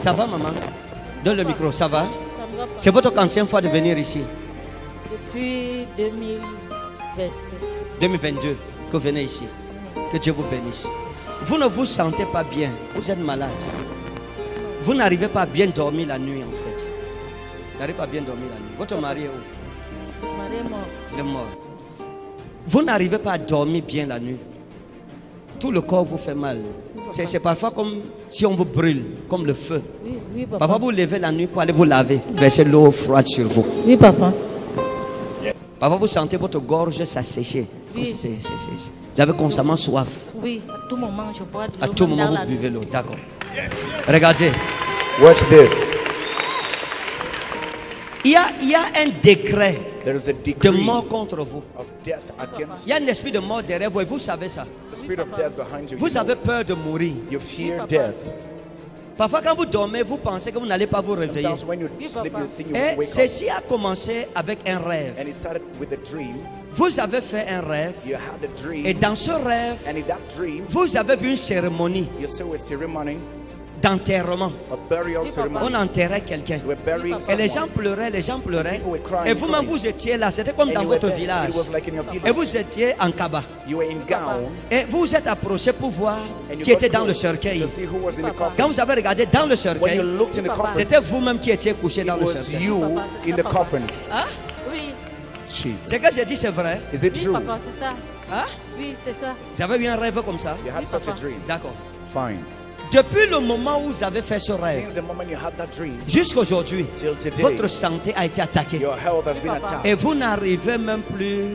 Ça va, maman? Donne le micro, ça va? C'est votre quantième fois de venir ici? Depuis 2022. 2022 que vous venez ici. Que Dieu vous bénisse. Vous ne vous sentez pas bien. Vous êtes malade. Vous n'arrivez pas à bien dormir la nuit en fait. Vous n'arrivez pas à bien dormir la nuit. Votre mari est où? Mon mari est mort. Il est mort. Vous n'arrivez pas à dormir bien la nuit. Tout le corps vous fait mal. C'est parfois comme si on vous brûle, comme le feu. Oui, oui, papa. Parfois vous levez la nuit pour aller vous laver, verser l'eau froide sur vous. Oui, papa. Parfois vous sentez votre gorge s'assécher. Oui. Vous avez constamment soif. Oui, à tout moment, je bois de l'eau. À tout moment, dans vous la buvez l'eau. D'accord. Regardez. Watch this. Il y a un décret There is a de decree mort contre vous. of death against Il y a un esprit de mort derrière vous et vous savez ça. the spirit of death behind you. Vous avez peur de mourir. You fear death. Parfois quand vous dormez, vous pensez que vous n'allez pas vous réveiller. Sometimes when you sleep, you think you will Et wake up. ceci a commencé avec un And rêve. it started with a dream. Vous avez fait un rêve. You had a dream. Et dans ce rêve, And in that dream, vous avez vu une cérémonie you saw a ceremony, d'enterrement. a burial On ceremony. enterrait quelqu'un. You were burying Et les gens someone. pleuraient, les gens pleuraient. People were crying, Et vous-même, crying. vous étiez là. C'était comme And dans you were votre there. village. It was like in your Et village. vous étiez en cabas. You were in gown. Et vous vous êtes approché pour voir And you qui était got dans le close cercueil. to see who was in the coffin. Quand vous avez regardé dans le When cercueil, you looked in the coffin, c'était vous-même qui étiez couché it dans le was cercueil. you in the coffin. Hein? Oui, Ce Jesus. que j'ai dit, c'est vrai. Is it oui, true? papa, c'est ça. Hein? Oui, c'est ça. Vous avez eu un rêve comme ça? You had such a papa. dream. D'accord. Fine. Depuis le moment où vous avez fait ce Since rêve, the moment you had that dream jusqu'à aujourd'hui, till today, votre santé a été attaquée. your health has been attacked. Et vous n'arrivez même plus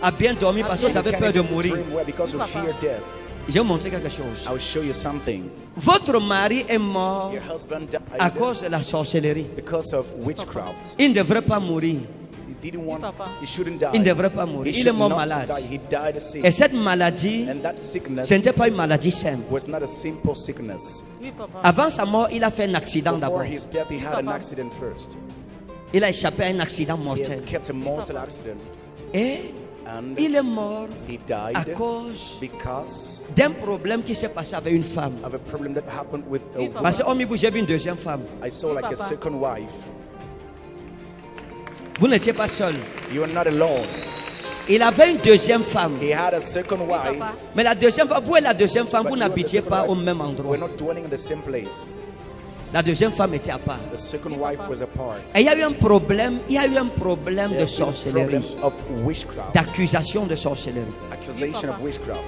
à bien dormir parce que vous avez You peur de can't even mourir. dream well because you fear death. Je vais vous montrer quelque chose. I will show you something. Votre mari est mort Your husband died à cause de la sorcellerie. because of witchcraft. Il ne devrait pas mourir. He didn't want. Papa. He shouldn't die. Il ne devrait pas mourir. He Il est should mort not malade. die. He died sick. Et cette maladie, And that sickness ce n'était pas une maladie simple. was not a simple sickness. Oui, papa. Avant sa mort, il a fait un accident Before d'abord. his death, he had an accident first. Il a échappé à un accident He has mortel. kept a mortal accident. Et And il est mort he à died cause because d'un problème qui s'est passé avec une femme. of a problem that happened with a Oui, woman. Parce que vous, j'ai vu une deuxième femme. I saw like a Papa. second wife. Vous n'étiez pas seul. You are not alone. Il avait une deuxième femme. He had a second wife. Papa. Mais la deuxième femme, vous et la deuxième femme, But vous you and the n'habitiez second pas wife au même were endroit. not dwelling in the same place. La deuxième femme était à part. The second wife was apart. Et il y a eu un problème, de There has been problems sorcellerie, of witchcraft, d'accusation de sorcellerie. accusation of witchcraft.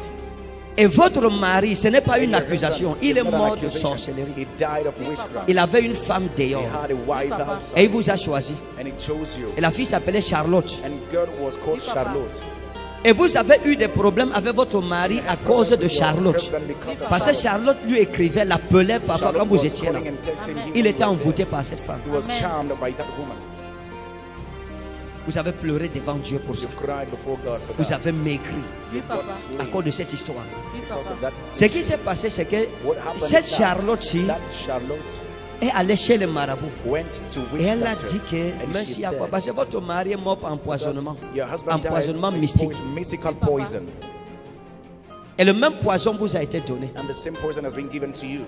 Et votre mari, ce n'est pas une Your accusation, husband il is est not an mort de accusation. sorcellerie. He died of witchcraft. Il avait une femme He dehors. had a wife Papa. outside, Et il vous a choisi. and he chose you. Et la fille s'appelait Charlotte. And girl was called Papa. Charlotte. Et vous avez eu des problèmes avec votre mari à cause de Charlotte. Husband because of Parce que Charlotte lui écrivait, l'appelait parfois quand Charlotte vous was étiez là. calling and texting him. Il était envoûté par cette femme. He was Amen. charmed by that woman. Vous avez pleuré devant Dieu pour ça. You cried before God for Vous that. avez maigri Oui, papa. à cause de cette histoire. Oui, Because papa. of that. Ce qui s'est passé, c'est que What happened cette is that Charlotte-ci that Charlotte est allée chez le marabout. went to Et elle a witch dit doctors, que, and merci she à quoi? said, Parce que votre mari est mort par empoisonnement. your husband died Empoisonnement with mystique. mystical poison, Et le même poison vous a été donné. and the same poison has been given to you.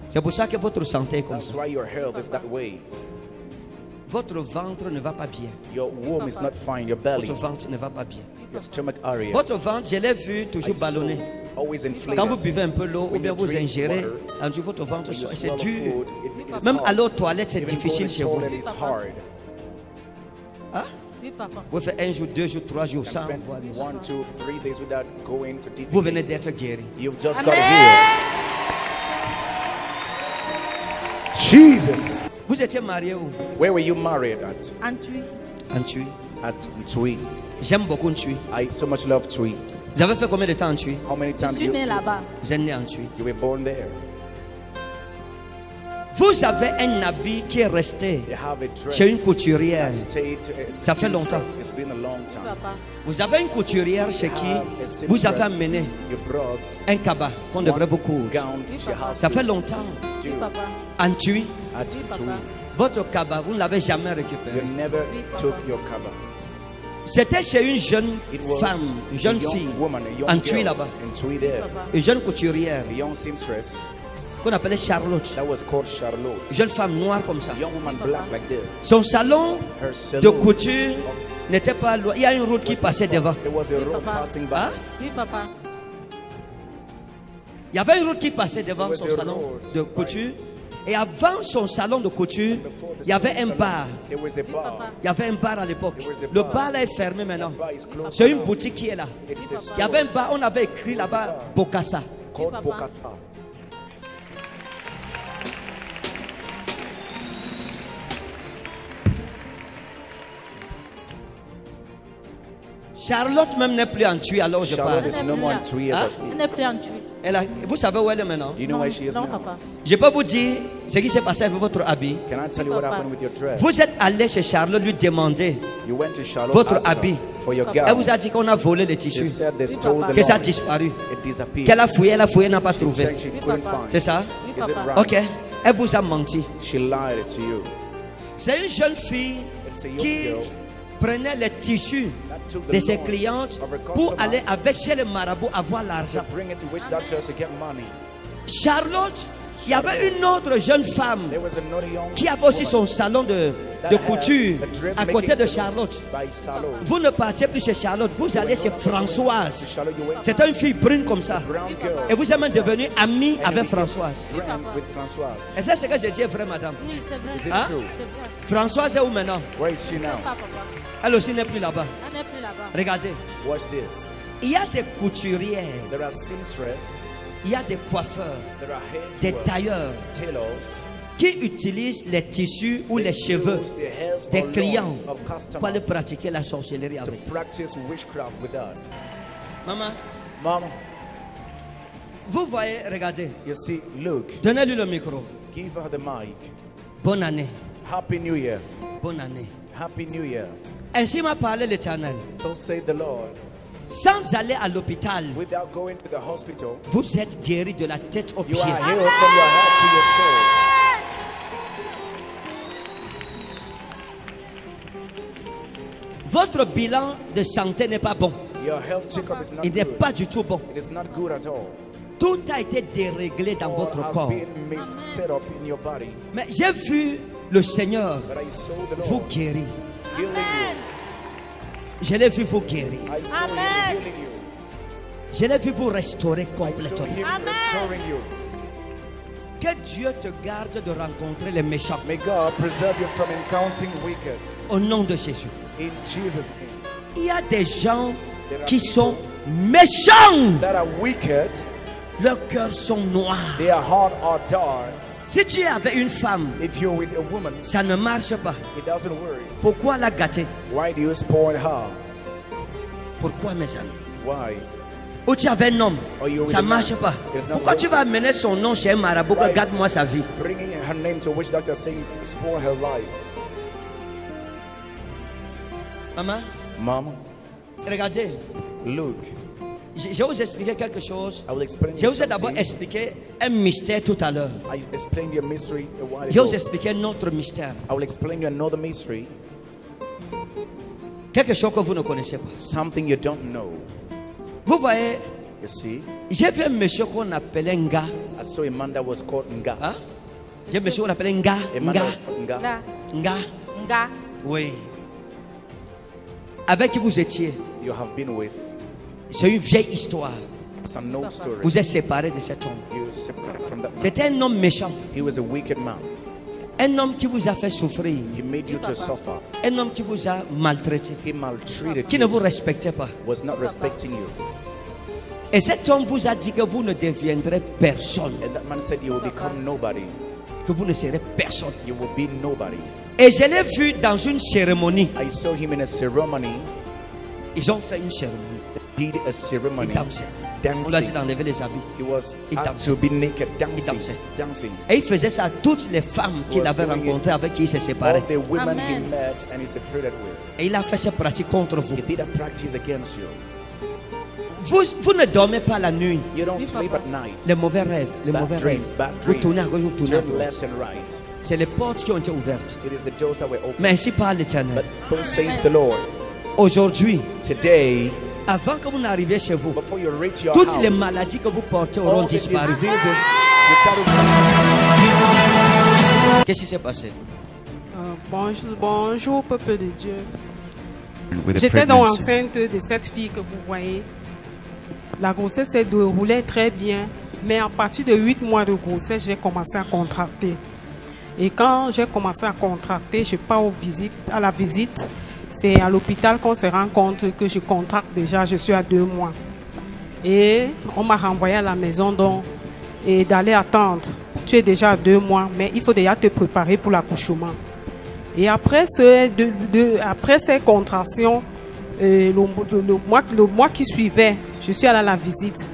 C'est pour ça que votre santé est comme That's ça. why your health is that way. Votre ventre ne va pas bien. Your womb is not fine. Your belly, Votre ventre ne va pas bien. your stomach area, Votre ventre, je l'ai vu toujours I ballonné. saw always inflated. Quand vous buvez un peu l'eau ou When bien you vous drink ingérez, water, on dit votre ventre, when you c'est swallow dur. food, it is Même hard. aller aux toilettes, c'est Even difficile going chez vous. toilet is hard. Hein? Oui, papa. Vous faites un jour, 2 jours, 3 jours And sans spend voir les 1, 2, 3 days without going to defecate. Vous venez d'être guéri. You've just got healed. Jesus. Vous étiez marié où? Where were you married at? Antui. En Tui. At Tui. J'aime beaucoup Tui. I so much love Tui. Vous avez fait combien de temps en Tui? How many Je times suis né là-bas. Vous êtes né en Tui. you were born there? Vous avez un habit qui est resté You have a dress chez une couturière. that stayed. Ça fait longtemps. It's been a long time. Papa. Vous avez une couturière chez qui vous avez amené You brought un cabas qu'on devrait vous coudre. gown to your house Ça fait longtemps. to Oui, papa. En Tui, at Oui, Tui. papa. votre cabas, vous ne l'avez jamais You récupéré. never Oui, papa. took your cover. C'était chez une jeune It was femme, une jeune a young fille, woman, a young en Tui girl là-bas, in Tui there. une jeune couturière. A young seamstress. qu'on appelait Charlotte. That was called Charlotte. Jeune femme noire comme ça. A young woman black like this. Son salon Her de salon, couture n'était pas loin. Il y a une route qui passait devant. there was a road Papa. passing by. Hein? Oui, papa. Il y avait une route qui passait devant There son was a salon road, de couture. Et avant son salon de couture, il y avait un bar. There was a bar. Il y avait un bar à l'époque. There was a Le bar. bar là est fermé maintenant. The bar is closed C'est une now. boutique qui est là. It is a Il y avait un store bar, on avait écrit là-bas Bokassa. called Papa. Bokata. Charlotte même n'est plus en Tui alors je Charlotte parle. is no more in 2 years Hein? as Elle me. n'est plus en tuile. Vous savez où elle est maintenant? You know where she is Non, now? papa. Je peux vous dire ce qui s'est passé avec votre habit. Can I tell you what Papa. happened with your dress? Vous êtes allé chez Charlotte lui demander. You went to Charlotte Votre asked her habit. for your Papa. Elle gown. vous a dit qu'on a volé les She tissus. said they Oui, stole papa. the Que ça a laundry. disparu. It disappeared. Qu'elle a fouillé, elle n'a pas trouvé. She Oui, couldn't papa. find C'est it. ça? Oui, Is it papa. right? Ok. Elle vous a menti. She lied to you. C'est une jeune fille It's a young qui girl prenait les tissus that took the de ses laundry clientes of her pour customers aller avec chez le marabout avoir to l'argent. bring it to witch doctors to get money. Charlotte, il y avait une autre jeune femme There was another young qui avait aussi son woman salon de that had couture a à dressmaking côté de salon Charlotte. by Charlotte. Vous ne partiez plus chez Charlotte, vous allez chez Françoise. To Charlotte, you went C'était une fille brune comme ça. brown girl Et vous êtes même devenu amie avec Françoise. friend with Françoise. Et ça, c'est ce que je dis est vrai, madame. Oui, c'est vrai. Is it Hein? true? C'est vrai. Françoise est où maintenant? Where is she now? Papa, papa. Elle aussi n'est plus là-bas. Elle n'est plus là-bas. Regardez, Watch this. il y a des couturières, There are seamstress, il y a des coiffeurs, there are des hair tailleurs tailors, qui utilisent les tissus ou les cheveux use the hairs des or clients locks of pour aller customers pratiquer la sorcellerie to avec. practice witchcraft with that. Maman, Mom, vous voyez, regardez, you see, look, donnez-lui le micro. give her the mic. Bonne année, Happy New Year. bonne année. Happy New Year. Ainsi m'a parlé l'Éternel. Don't say the Lord. Sans aller à l'hôpital, Without going to the hospital, vous êtes guéri de la tête aux you pieds. are healed from your head to your soul. Votre bilan de santé n'est pas bon. Your health checkup is not Il n'est good. pas du tout bon. It is not good at all. Tout a été déréglé dans All votre has corps. been set up in your body. Mais j'ai vu le Seigneur But I saw the vous Lord guérir. healing you. Je l'ai vu vous guérir. I saw him Amen. healing you. Je l'ai vu vous restaurer I saw complètement. him restoring you. Que Dieu te garde de rencontrer les méchants. May God preserve you from encountering wicked. Au nom de Jésus. In Jesus' name. Il y a des gens qui sont méchants. That are wicked, Leurs cœurs sont noirs. their heart are dark. Si tu es avec une femme, If you're with a woman, ça ne marche pas. it doesn't work. Pourquoi la gâter? Why do you spoil her? Pourquoi mes amis? Why? Ou tu es avec un homme, Or you with ça a ne man. marche pas. It's not Pourquoi tu vas amener son nom chez un marabout? Right. Regarde-moi sa vie. Bringing her name to a witch doctor saying spoil her life. Maman, Mom, regardez. look, Je vais vous expliquer quelque chose. I will explain Je you vous ai d'abord something. expliqué un mystère tout à l'heure. I explained you a mystery a while Je vais ago. vous expliquer notre mystère. I will explain you another mystery, Quelque chose que vous ne connaissez pas. something you don't know. Vous voyez, You see, j'ai vu un monsieur qu'on appelait Nga. I saw a man that was called Nga. Hein? J'ai un monsieur qu'on appelait Nga. A man Nga. that was called Nga. Là. Nga. Nga. Oui. Avec qui vous étiez. You have been with. C'est une vieille histoire. It's an old story. Vous êtes séparés de cet homme. You separated from that man. C'était un homme méchant. He was a wicked man. Un homme qui vous a fait souffrir. He made you to suffer. Un homme qui vous a maltraité. He maltreated Qui ne you. vous respectait pas. Was not respecting you. Et cet homme vous a dit que vous ne deviendrez personne. And that man said you will become nobody. Que vous ne serez personne. You will be nobody. Et je l'ai vu dans une cérémonie. I saw him in a ceremony. Ils ont fait une cérémonie. Did a ceremony. Il dansait. On lui a dit Dancing. d'enlever les habits. He was Il asked dansait. to be naked, dancing, dansait. dancing. Et il faisait ça à toutes les femmes qu'il Was avait doing it. rencontrées, avec qui il s'est All séparé. the women he Amen. met and he separated with. Et il a fait cette pratique contre vous. He did a practice against you. Vous ne dormez pas la nuit. You don't Oui, sleep papa. at night. Les mauvais rêves, les Bad mauvais dreams, rêves. bad Vous dreams. tournez à gauche, vous tournez à Turn droite. left and right. C'est les portes qui ont été ouvertes. It is the doors that were open. Mais ainsi parle l'Éternel. But thus says the Lord. Aujourd'hui, Today, avant que vous n'arriviez chez vous, before you reach your toutes house, les maladies que vous portez all auront the disparu. diseases Qu'est-ce qui s'est passé? Bonjour, peuple de Dieu. With a J'étais donc pregnancy. enceinte de cette fille que vous voyez. La grossesse s'est déroulée très bien, mais à partir de 8 mois de grossesse, j'ai commencé à contracter. Et quand j'ai commencé à contracter, je pars à la visite. C'est à l'hôpital qu'on se rend compte que je contracte déjà, je suis à 2 mois. Et on m'a renvoyé à la maison donc, et d'aller attendre. Tu es déjà à 2 mois, mais il faut déjà te préparer pour l'accouchement. Et après, après ces contractions, le mois qui suivait, je suis allée à la visite.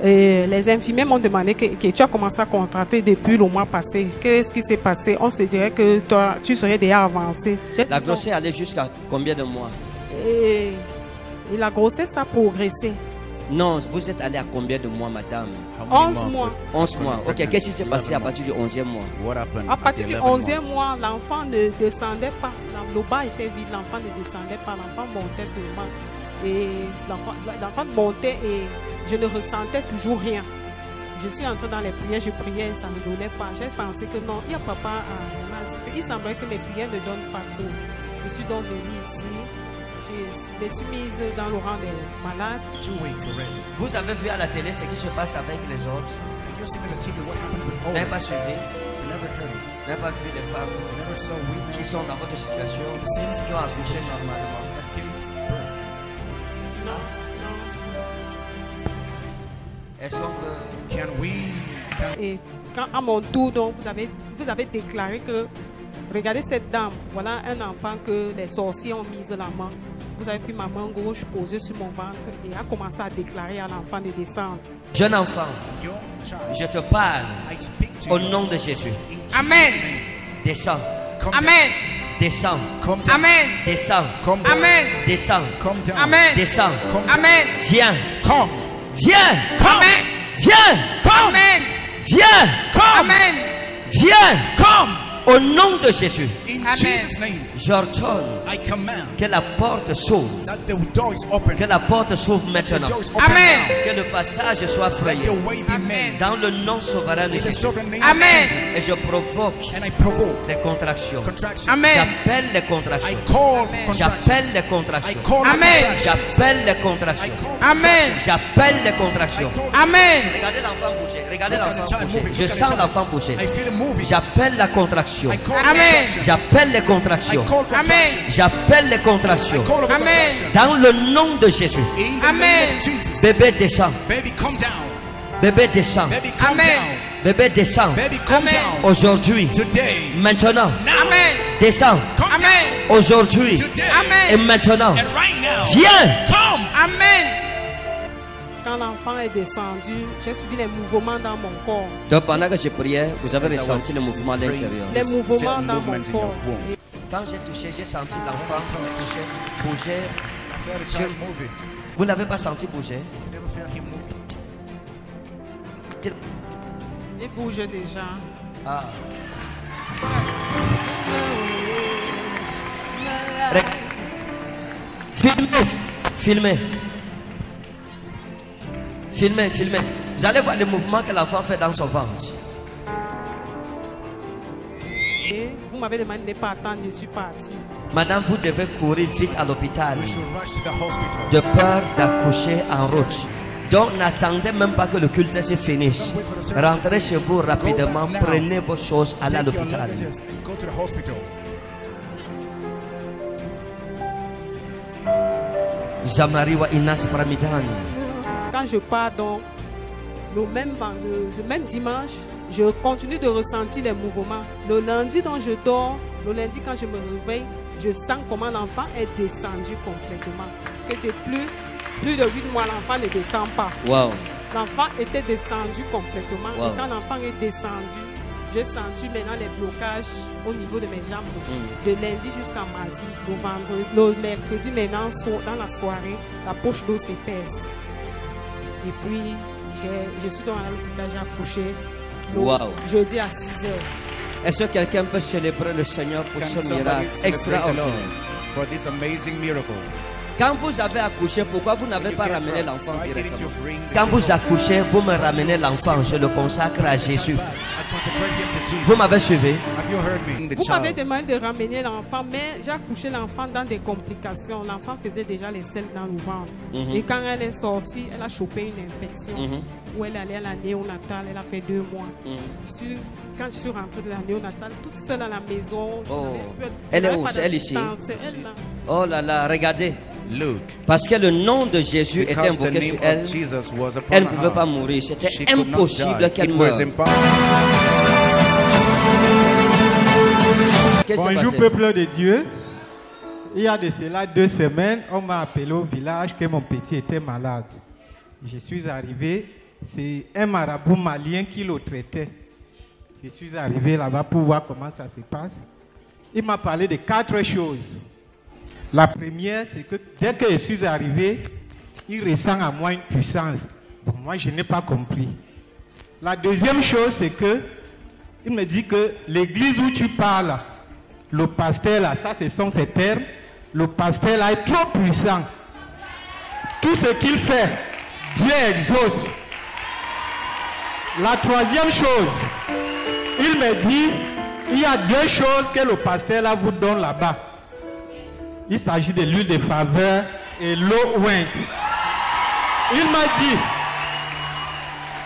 Et les infirmiers m'ont demandé que tu as commencé à contracter depuis le mois passé. Qu'est-ce qui s'est passé? On se dirait que toi, tu serais déjà avancé. La grossesse allait jusqu'à combien de mois? Et la grossesse a progressé. Non, vous êtes allé à combien de mois, madame? 11 mois. 11 mois. Ok, qu'est-ce qui s'est passé à partir du 11e mois? What happened À partir du at 11e 11 months? mois, l'enfant ne descendait pas. Le bas était vide, l'enfant ne descendait pas. L'enfant montait seulement. Et l'enfant montait et je ne ressentais toujours rien. Je suis entrée dans les prières, je priais, ça ne donnait pas. J'ai pensé que non, il y a papa à Manas. Il semblait que mes prières ne donnent pas trop. Je suis donc venue ici. Je me suis mise dans le rang des malades. 2 weeks already. Vous avez vu à la télé ce qui se passe avec les autres? Have you seen on the TV what happens with Vous all? n'avez pas suivi? You never heard it. Vous n'avez pas vu les femmes You never saw women qui sont dans votre situation, qui ont accouché normalement? that give birth. Non, non. Est-ce qu'on peut... Et quand à mon tour, donc, vous avez déclaré que, regardez cette dame, voilà un enfant que les sorciers ont mis la main. Vous avez pris ma main gauche posée sur mon ventre et a commencé à déclarer à l'enfant de descendre. Jeune enfant, Young child, je te parle I speak to au you nom de Jésus. in Jesus' Amen. name. Descends, Come Amen. descends, down. Come down. Amen. descends, Come down. Amen. descends, Come down. Amen. descends. Come down. Amen. Viens, Come. viens, Amen. viens, Amen. viens, Amen. viens. Au nom de Jésus, In Amen. Jesus' name, j'ordonne I command que la porte s'ouvre, that the door is open. que la porte s'ouvre The maintenant, door is open Amen. now. que le passage soit Let frayé. the way be made. Dans le nom souverain de In the Jésus. sovereign name Amen. of Jesus. Et je provoque And I provoke des contractions. contraction. Amen. J'appelle les I contractions. call contraction. J'appelle les I contractions. call Amen. contraction. J'appelle les I contractions. call Amen. J'appelle les I contractions. call Amen. Regardez l'enfant bouger. Regardez Look at the l'enfant child bouger. moving. Je Look at the sens child. l'enfant bouger. I feel it moving. J'appelle la contraction. I call Amen. contraction. J'appelle les I contractions. call contraction. J'appelle les I contractions. call over Amen. contraction. Dans le nom de Jésus. In the Amen. name of Jesus. Bébé descend. Baby, come down. Bébé descend. Baby, come Amen. down. Bébé descend. Baby, come Amen. down. Aujourd'hui. Today. Maintenant. Now. Amen. Descends. Come Amen. down. Aujourd'hui. Today. Et Amen. maintenant. And right now. Viens. Come. Amen. Quand l'enfant est descendu, j'ai suivi les mouvements dans mon corps. Donc pendant que je priais, vous avez ressenti le mouvement à l'intérieur. Les mouvements Felt dans mon movement in your corps. womb. Quand j'ai touché, j'ai senti l'enfant bouger. Felt the child moving. Vous n'avez pas senti bouger? Never felt him moving. Il bouge déjà. Ah. Filmez, filmez. Filmez, filmez. Vous allez voir le mouvement que l'enfant fait dans son ventre. Et vous m'avez demandé de ne pas attendre, je suis partie. Madame, vous devez courir vite à l'hôpital We should rush to the hospital. de peur d'accoucher en route. Donc n'attendez même pas que le culte se finisse. Rentrez chez vous rapidement, prenez vos choses, allez à Take your l'hôpital. luggages and go to the hospital. Zamariwa Inas Pramidan. Quand je pars donc, le même dimanche, je continue de ressentir les mouvements. Le lundi dont je dors, le lundi quand je me réveille, je sens comment l'enfant est descendu complètement. Que depuis plus de 8 mois, l'enfant ne descend pas. Wow. L'enfant était descendu complètement. Wow. Et quand l'enfant est descendu, j'ai senti maintenant les blocages au niveau de mes jambes. De lundi jusqu'à mardi, le vendredi, le mercredi maintenant, dans la soirée, la poche d'eau s'épaisse. Et puis, je suis dans l'hôpital, j'ai accouché. Le Wow. jeudi à 6 heures. Est-ce que quelqu'un peut célébrer le Seigneur pour Can ce somebody miracle celebrate the Lord extraordinaire? for this amazing miracle? Quand vous avez accouché, pourquoi vous n'avez pas ramené l'enfant Why didn't you directement? bring the Quand vous child? accouchez, vous me ramenez l'enfant, je le consacre à Jésus. I consecrate him to Jesus. Vous m'avez suivi? Have you heard me? Vous m'avez demandé de ramener l'enfant, mais j'ai accouché l'enfant dans des complications. L'enfant faisait déjà les selles dans le ventre. Et quand elle est sortie, elle a chopé une infection. Où elle allait à la néonatale, elle a fait 2 mois. Quand je suis rentrée de la néonatale, toute seule à la maison. Oh. je Elle est n'avais où? pas C'est elle ici? d'assistance. C'est elle là. Oh là là, regardez. Look. Parce que le nom de Jésus était Because the invoqué name sur elle, of Jesus was upon elle ne pouvait pas her. mourir. She C'était could not impossible die. qu'elle It was meure. impossible. Qu'est-ce qui s'est Bonjour passé? peuple de Dieu. Il y a de cela 2 semaines, on m'a appelé au village que mon petit était malade. Je suis arrivé, c'est un marabout malien qui le traitait. Je suis arrivé là-bas pour voir comment ça se passe. Il m'a parlé de 4 choses. La première, c'est que dès que je suis arrivé, il ressent à moi une puissance. Bon, moi, je n'ai pas compris. La deuxième chose, c'est que il me dit que l'église où tu parles, le pasteur là, ça ce sont ses termes, le pasteur là est trop puissant. Tout ce qu'il fait, Dieu exauce. La troisième chose, il me dit, il y a 2 choses que le pasteur là vous donne là-bas. Il s'agit de l'huile de faveur et l'eau ointe. Il m'a dit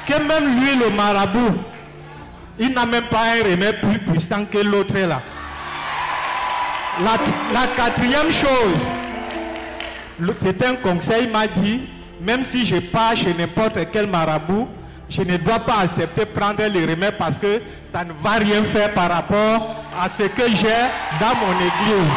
que même lui, le marabout, il n'a même pas un remède plus puissant que l'autre là. La quatrième chose, c'est un conseil, il m'a dit, même si je pars chez n'importe quel marabout, je ne dois pas accepter prendre les remèdes parce que ça ne va rien faire par rapport à ce que j'ai dans mon église.